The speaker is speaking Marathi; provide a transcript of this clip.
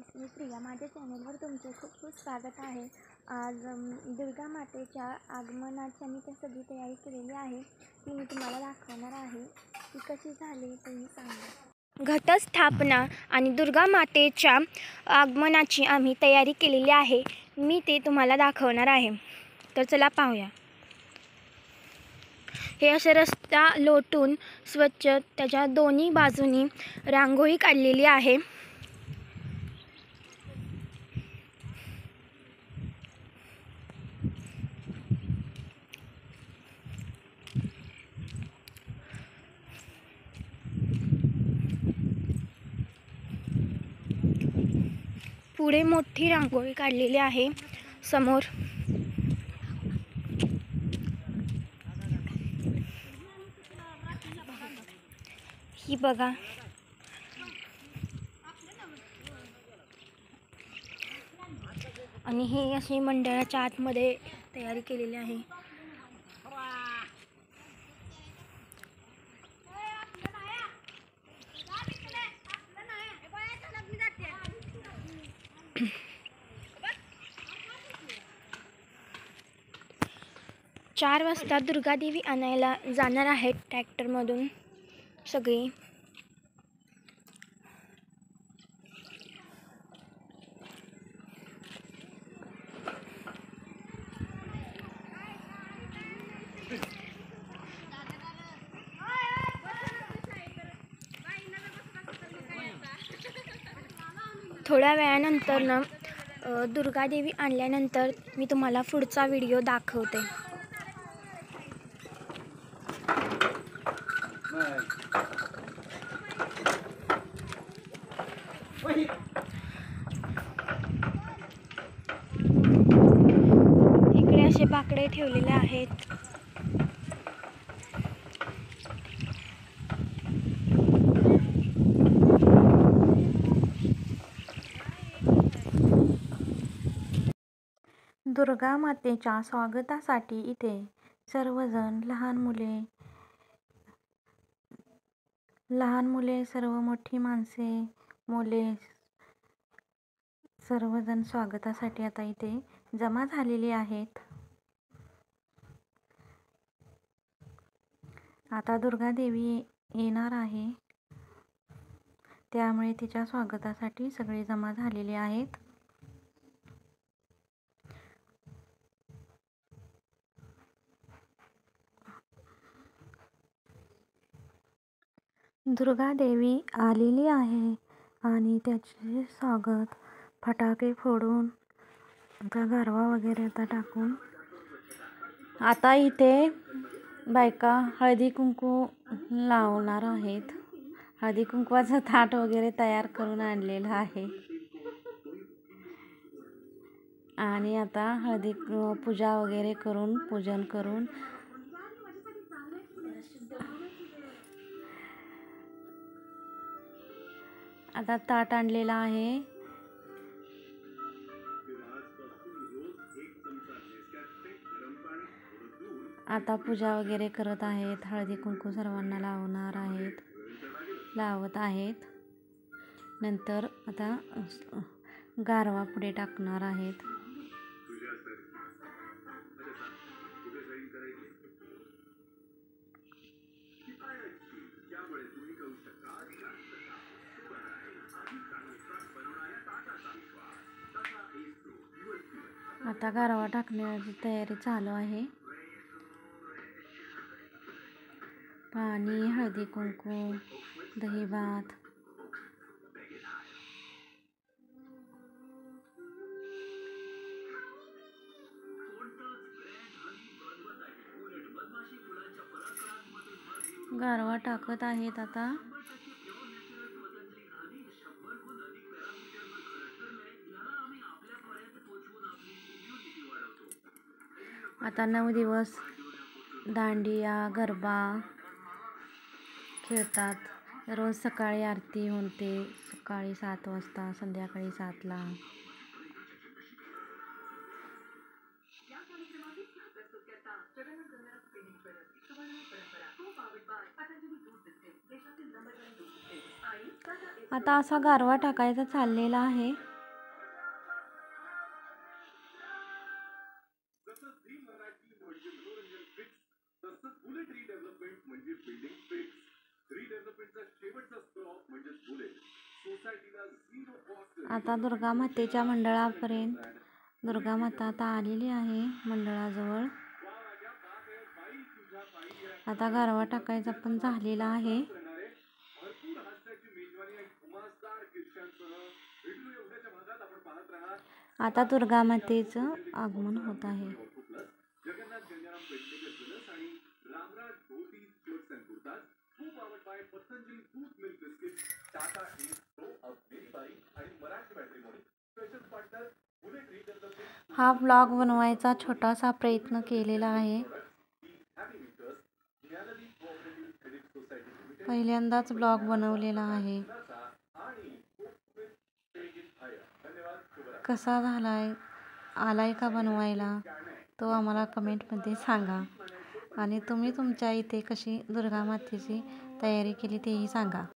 फ्रेंड्स, मी प्रिया. माझ्या चॅनलवर तुमचे खूप खूप स्वागत आहे. आज दुर्गा मातेच्या आगमनाची मी त्या सगळी तयारी केलेली आहे ती मी तुम्हाला दाखवणार आहे. ती कशी झाली ते मी सांगणार. घटस्थापना आणि दुर्गा मातेच्या आगमनाची आम्ही तयारी केलेली आहे. मी ते तुम्हाला दाखवणार आहे. तर चला पाहूया. हे असे रस्ता लोटून स्वच्छ त्याच्या दोन्ही बाजूनी रांगोळी काढलेली आहे. पुढे मोठी रांगोळी काढलेली आहे. समोर ही बघा, आणि हे अशी मंडळाच्या आतमध्ये तयारी केलेली आहे. चार वाजता दुर्गादेवी आणायला जाणार आहेत ट्रॅक्टरमधून सगळी. थोड्या वेळानंतर दुर्गादेवी आणल्यानंतर मी तुम्हाला पुढचा व्हिडिओ दाखवते. इकडे असे बाकडे ठेवलेले आहेत. दुर्गा मातेच्या स्वागतासाठी इथे सर्वजण लहान मुले सर्व मोठी माणसे मुले सर्वजण स्वागतासाठी आता इथे जमा झालेली आहेत. आता दुर्गा देवी येणार आहे, त्यामुळे तिच्या स्वागतासाठी सगळे जमा झालेले आहेत. दुर्गा देवी आलेली आहे आणि त्याचे स्वागत फटाके फोडून आता गरबा वगैरे आता टाकून आता इथे बायका हळदी कुंकू लावणार आहेत. हळदी कुंकवाचं थाट वगैरे तयार करून आणलेलं आहे आणि आता हळदी पूजा वगैरे करून पूजन करून आता ताट आणलेला आहे. आता पूजा वगैरे करत आहेत. हळदी कुंकू सर्वांना लावत आहेत. नंतर आता गारवा पुढे टाकणार आहेत. आता गारवा टाकण्याची तयारी चालू आहे. पाणी, हळदी कुंकू, दही भात. गारवा टाकत आहेत आता. आता 9 दिवस दांडिया गरबा खेळतात. रोज सकाळी आरती होते, सकाळी 7 वाजता, संध्याकाळी 7 ला. आता असा गारवा टाकायचा चाललेला आहे. आता दुर्गा मातेच्या मंडळापर्यंत दुर्गा माता आता आलेली आहे मंडळाजवळ. आता गारवा टाकायचा पण झालेला आहे. आता दुर्गा मातेचं आगमन होत आहे. हा ब्लॉग बनवायचा छोटासा प्रयत्न केलेला आहे. पहिल्यांदाच ब्लॉग बनवलेला आहे. कसा झालाय, आलाय का बनवायला, तो आम्हाला कमेंटमध्ये सांगा. आणि तुम्ही तुमच्या इथे कशी दुर्गा मातेची तयारी केली तेही सांगा.